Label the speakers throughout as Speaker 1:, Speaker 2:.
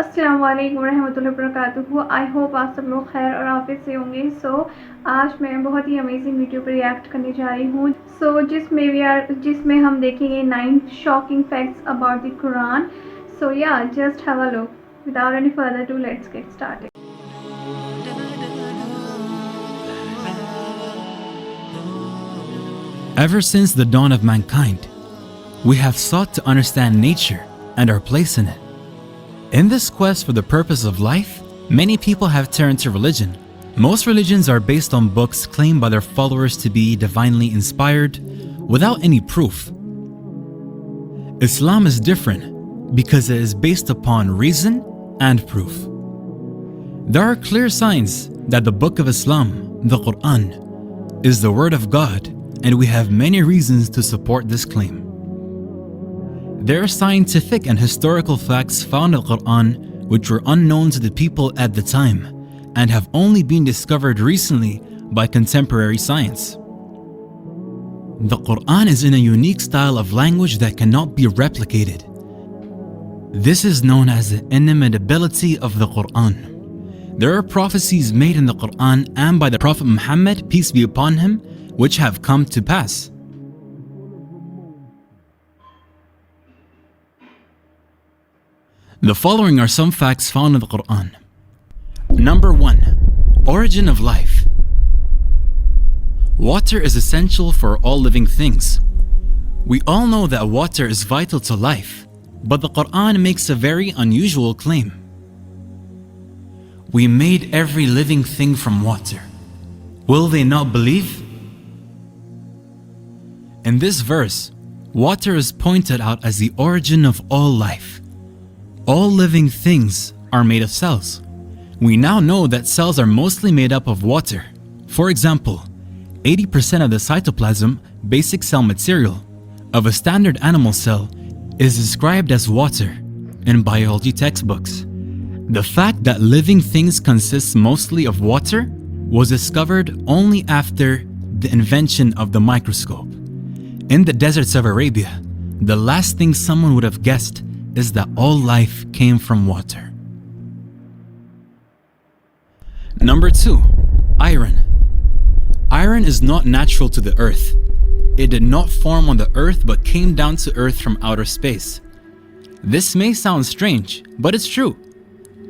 Speaker 1: अस्सलाम वालेकुम रहमतुल्लाहि वबरकातुहू। आई होप आप सब लोग खैर और आफियत से होंगे। आज मैं बहुत ही अमेजिंग वीडियो पर रिएक्ट करने जा रही हूँ। जिसमें हम देखेंगे 9 shocking facts about the Quran. Just have a look. Without any further do, let's get started.
Speaker 2: Ever since the dawn of mankind, we have sought to understand nature and our place in it. In this quest for the purpose of life, many people have turned to religion. Most religions are based on books claimed by their followers to be divinely inspired, without any proof. Islam is different because it is based upon reason and proof. There are clear signs that the Book of Islam, the Quran, is the Word of God, and we have many reasons to support this claim. There are scientific and historical facts found in the Quran which were unknown to the people at the time and have only been discovered recently by contemporary science. The Quran is in a unique style of language that cannot be replicated. This is known as the inimitability of the Quran. There are prophecies made in the Quran and by the Prophet Muhammad, peace be upon him, which have come to pass. The following are some facts found in the Quran. Number 1. Origin of life. Water is essential for all living things. We all know that water is vital to life, but the Quran makes a very unusual claim. We made every living thing from water. Will they not believe? In this verse, water is pointed out as the origin of all life. All living things are made of cells. We now know that cells are mostly made up of water. For example, 80% of the cytoplasm, basic cell material, of a standard animal cell is described as water in biology textbooks. The fact that living things consist mostly of water was discovered only after the invention of the microscope. In the deserts of Arabia, the last thing someone would have guessed is that all life came from water. Number 2. Iron. Iron is not natural to the earth. It did not form on the earth but came down to earth from outer space. This may sound strange, but it's true.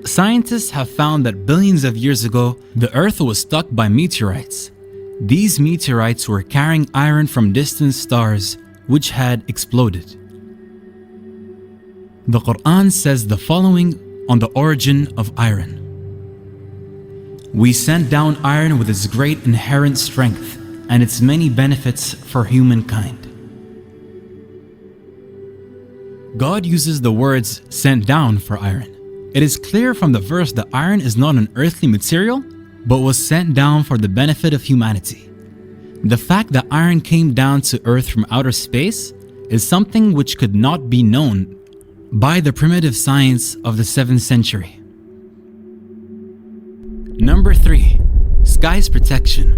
Speaker 2: Scientists have found that billions of years ago, the earth was struck by meteorites. These meteorites were carrying iron from distant stars which had exploded. The Quran says the following on the origin of iron. We sent down iron with its great inherent strength and its many benefits for humankind. God uses the words sent down for iron. It is clear from the verse that iron is not an earthly material, but was sent down for the benefit of humanity. The fact that iron came down to earth from outer space is something which could not be known by the primitive science of the 7th century. Number 3. Sky's protection.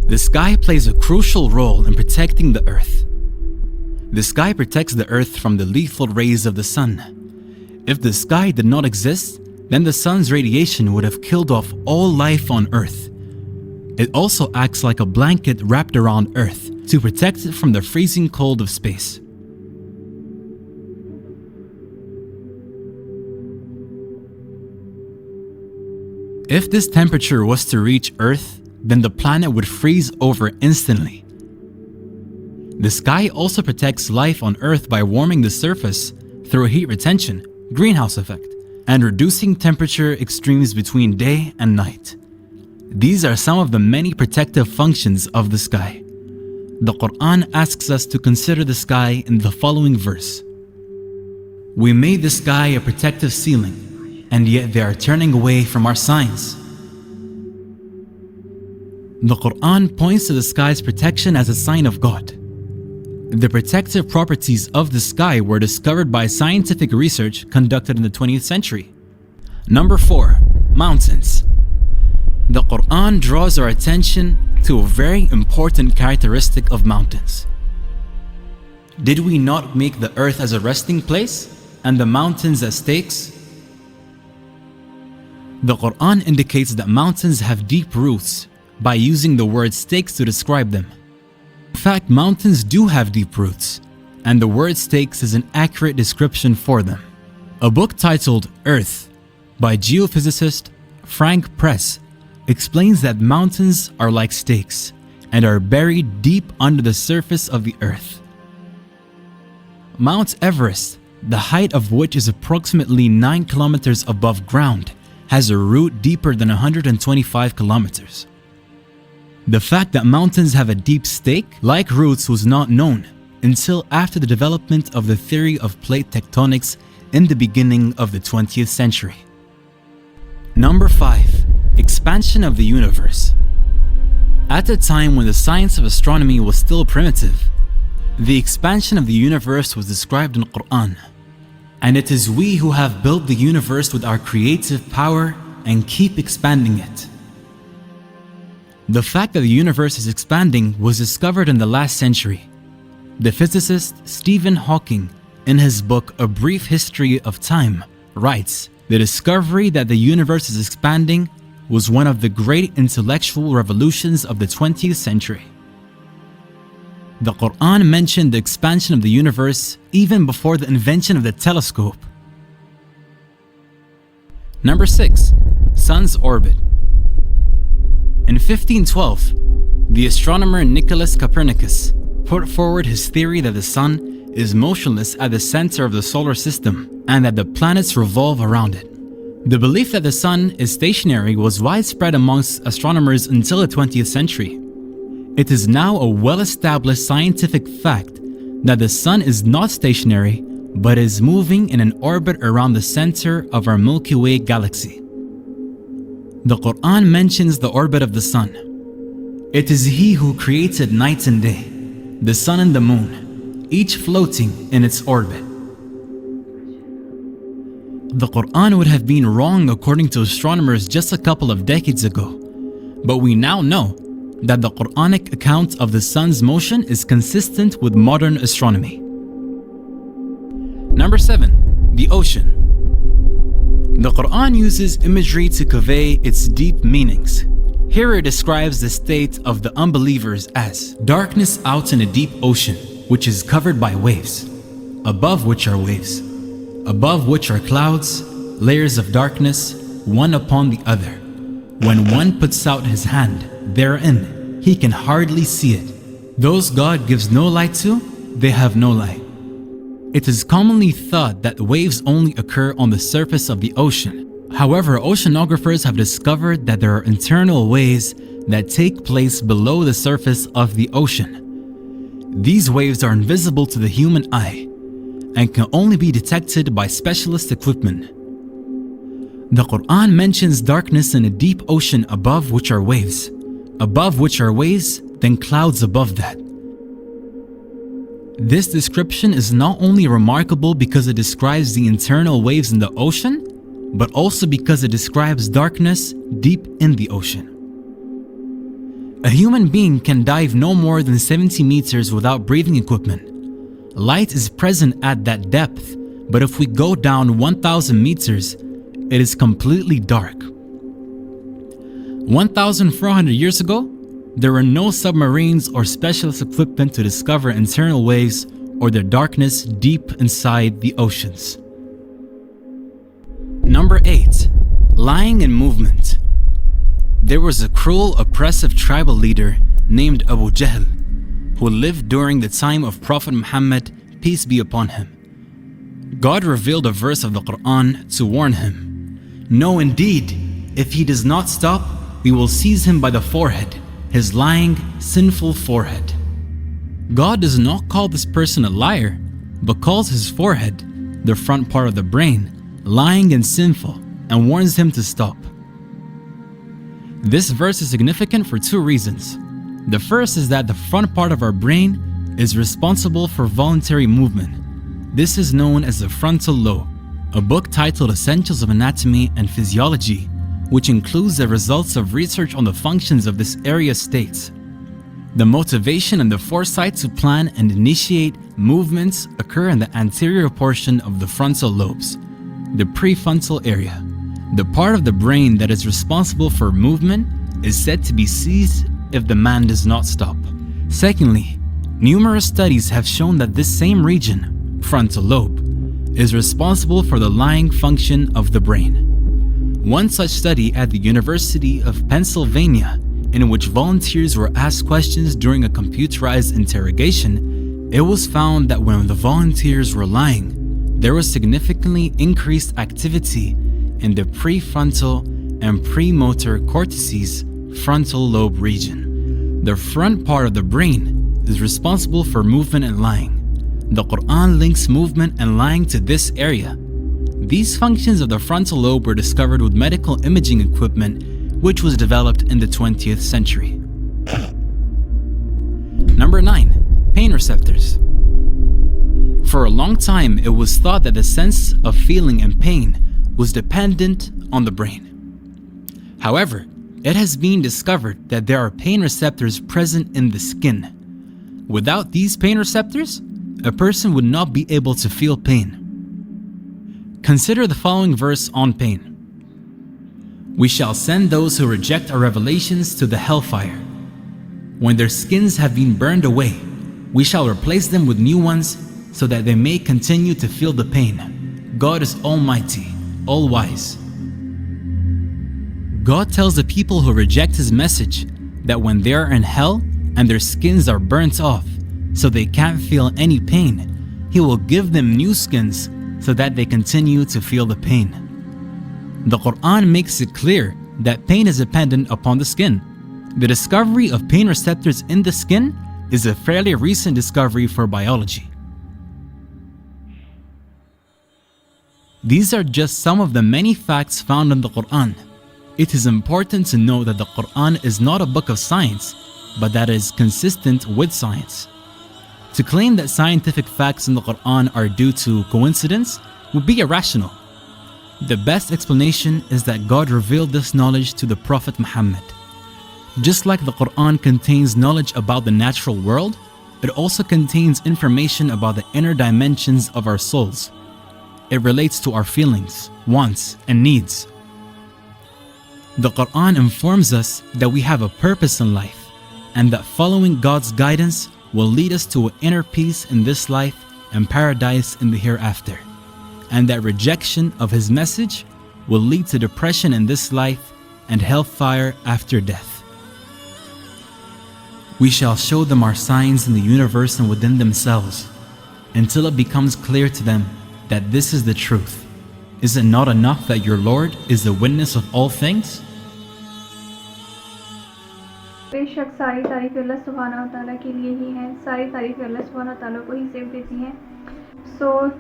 Speaker 2: The sky plays a crucial role in protecting the earth. The sky protects the earth from the lethal rays of the sun. If the sky did not exist, then the sun's radiation would have killed off all life on earth. It also acts like a blanket wrapped around earth to protect it from the freezing cold of space. If this temperature was to reach Earth, then the planet would freeze over instantly. The sky also protects life on Earth by warming the surface through heat retention, greenhouse effect, and reducing temperature extremes between day and night. These are some of the many protective functions of the sky. The Quran asks us to consider the sky in the following verse. We made the sky a protective ceiling, and yet they are turning away from our signs. The Quran points to the sky's protection as a sign of God. The protective properties of the sky were discovered by scientific research conducted in the 20th century. Number 4. Mountains. The Quran draws our attention to a very important characteristic of mountains. Did we not make the earth as a resting place and the mountains as stakes? The Quran indicates that mountains have deep roots by using the word stakes to describe them. In fact, mountains do have deep roots, and the word stakes is an accurate description for them. A book titled Earth by geophysicist Frank Press explains that mountains are like stakes and are buried deep under the surface of the earth. Mount Everest, the height of which is approximately 9 kilometers above ground, has a root deeper than 125 kilometers. The fact that mountains have a deep stake-like roots was not known until after the development of the theory of plate tectonics in the beginning of the 20th century. Number 5. Expansion of the universe. At a time when the science of astronomy was still primitive, the expansion of the universe was described in the Quran. And it is we who have built the universe with our creative power and keep expanding it. The fact that the universe is expanding was discovered in the last century. The physicist Stephen Hawking, in his book A Brief History of Time, writes, "The discovery that the universe is expanding was one of the great intellectual revolutions of the 20th century." The Quran mentioned the expansion of the universe even before the invention of the telescope. Number 6. Sun's orbit. In 1512, the astronomer Nicholas Copernicus put forward his theory that the sun is motionless at the center of the solar system and that the planets revolve around it. The belief that the sun is stationary was widespread amongst astronomers until the 20th century. It is now a well-established scientific fact that the sun is not stationary but is moving in an orbit around the center of our Milky Way galaxy. The Quran mentions the orbit of the sun. It is He who created night and day, the sun and the moon, each floating in its orbit. The Quran would have been wrong according to astronomers just a couple of decades ago, but we now know that the Quranic account of the sun's motion is consistent with modern astronomy. Number 7. The ocean. The Quran uses imagery to convey its deep meanings. Here it describes the state of the unbelievers as darkness out in a deep ocean, which is covered by waves, above which are waves, above which are clouds, layers of darkness, one upon the other. When one puts out his hand therein, he can hardly see it. Those God gives no light to, they have no light. It is commonly thought that waves only occur on the surface of the ocean. However, oceanographers have discovered that there are internal waves that take place below the surface of the ocean. These waves are invisible to the human eye and can only be detected by specialist equipment. The Quran mentions darkness in a deep ocean above which are waves, then clouds above that. This description is not only remarkable because it describes the internal waves in the ocean, but also because it describes darkness deep in the ocean. A human being can dive no more than 70 meters without breathing equipment. Light is present at that depth, but if we go down 1,000 meters, it is completely dark. 1,400 years ago, there were no submarines or specialist equipment to discover internal waves or their darkness deep inside the oceans. Number 8. Lying in movement. There was a cruel, oppressive tribal leader named Abu Jahl who lived during the time of Prophet Muhammad, peace be upon him. God revealed a verse of the Quran to warn him. No, indeed, if he does not stop, we will seize him by the forehead, his lying, sinful forehead. God does not call this person a liar, but calls his forehead, the front part of the brain, lying and sinful, and warns him to stop. This verse is significant for two reasons. The first is that the front part of our brain is responsible for voluntary movement. This is known as the frontal lobe. A book titled Essentials of Anatomy and Physiology, which includes the results of research on the functions of this area, states, The motivation and the foresight to plan and initiate movements occur in the anterior portion of the frontal lobes, the prefrontal area. The part of the brain that is responsible for movement is said to be seized if the man does not stop. Secondly, numerous studies have shown that this same region, frontal lobe, is responsible for the lying function of the brain. One such study at the University of Pennsylvania, in which volunteers were asked questions during a computerized interrogation, it was found that when the volunteers were lying, there was significantly increased activity in the prefrontal and premotor cortices frontal lobe region. The front part of the brain is responsible for movement and lying. The Quran links movement and lying to this area. These functions of the frontal lobe were discovered with medical imaging equipment which was developed in the 20th century. Number 9. Pain receptors. For a long time, it was thought that the sense of feeling and pain was dependent on the brain. However, it has been discovered that there are pain receptors present in the skin. Without these pain receptors, a person would not be able to feel pain. Consider the following verse on pain. We shall send those who reject our revelations to the hellfire. When their skins have been burned away, we shall replace them with new ones so that they may continue to feel the pain. God is almighty, all-wise. God tells the people who reject His message that when they are in hell and their skins are burnt off so they can't feel any pain, He will give them new skins so that they continue to feel the pain. The Quran makes it clear that pain is dependent upon the skin. The discovery of pain receptors in the skin is a fairly recent discovery for biology. These are just some of the many facts found in the Quran. It is important to know that the Quran is not a book of science, but that it is consistent with science. To claim that scientific facts in the Quran are due to coincidence would be irrational. The best explanation is that God revealed this knowledge to the Prophet Muhammad. Just like the Quran contains knowledge about the natural world, it also contains information about the inner dimensions of our souls. It relates to our feelings, wants, and needs. The Quran informs us that we have a purpose in life and that following God's guidance will lead us to inner peace in this life and paradise in the hereafter, and that rejection of His message will lead to depression in this life and hellfire after death. We shall show them our signs in the universe and within themselves until it becomes clear to them that this is the truth. Is it not enough that your Lord is the witness of all things?
Speaker 1: बेशक सारी तारीफ़ अल्लाह सुब्हानहू व तआला के लिए ही है, सारी तारीफ़ अल्लाह सुब्हानहू व तआला को ही सिर्फ देती हैं।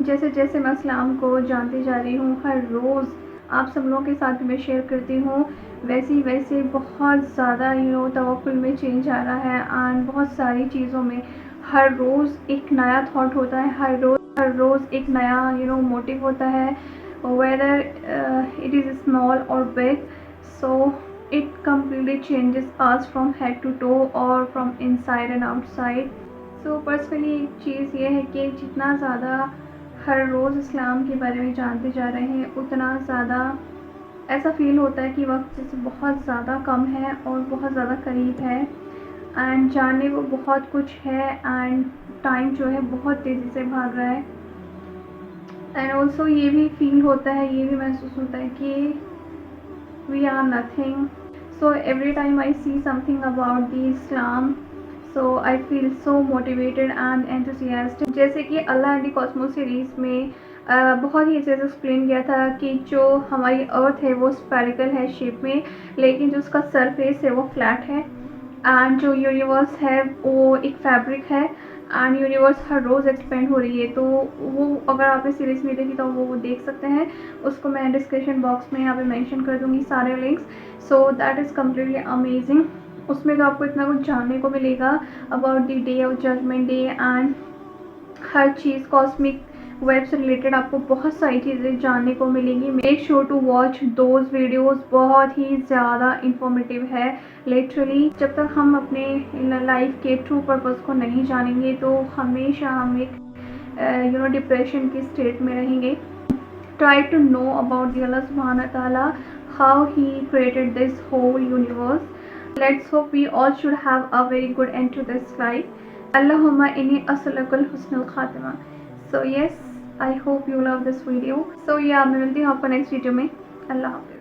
Speaker 1: जैसे जैसे मैं इस्लाम को जानती जा रही हूँ, हर रोज़ आप सब लोगों के साथ मैं शेयर करती हूँ, वैसे बहुत ज़्यादा तवक्कुल में चेंज आ रहा है एंड बहुत सारी चीज़ों में हर रोज़ एक नया थॉट होता है, हर रोज़ एक नया मोटिव होता है, whether it is small or big, so it completely changes us from head to toe or from inside and outside. So personally एक चीज़ ये है कि जितना ज़्यादा हर रोज़ इस्लाम के बारे में जानते जा रहे हैं, उतना ज़्यादा ऐसा फील होता है कि वक्त जैसे बहुत ज़्यादा कम है और बहुत ज़्यादा करीब है एंड जानने को बहुत कुछ है एंड टाइम जो है बहुत तेज़ी से भाग रहा है। एंड ऑल्सो ये भी फील होता है, ये भी महसूस होता है कि we are nothing. So every time I see something about the Islam, so I feel so motivated and enthusiastic. जैसे कि Allah and the cosmos series में बहुत ही अच्छे से एक्सप्लेन किया था कि जो हमारी अर्थ है वो स्फेरिकल है शेप में, लेकिन जो उसका सरफेस है वो फ्लैट है एंड जो यूनिवर्स है वो एक फैब्रिक है एंड यूनिवर्स हर रोज़ एक्सपेंड हो रही है। तो वो अगर आपने सीरीज़ नहीं देखी तो वो देख सकते हैं, उसको मैं डिस्क्रिप्शन बॉक्स में यहाँ पे मेंशन कर दूँगी सारे links. So that is completely amazing. उसमें तो आपको इतना कुछ जानने को मिलेगा about the day of judgement day and हर चीज़ कॉस्मिक ویب سے ریلیٹڈ آپ کو بہت ساری چیزیں جاننے کو ملیں گی. Make sure to watch those videos. بہت ہی زیادہ انفارمیٹیو ہے لٹرلی. جب تک ہم اپنے لائف کے ٹرو پرپز کو نہیں جانیں گے تو ہمیشہ ہم ایک ڈپریشن کی اسٹیٹ میں رہیں گے. Try to know about the Allah subhanahu wa ta'ala, how he created this whole universe. Let's hope we all should have a very good end to this life. Allahumma inni as'alukal husnul khatima. So yes, I hope you love this video. So yeah, میں ملتی ہوں آپ کو next video میں. اللہ حافظ.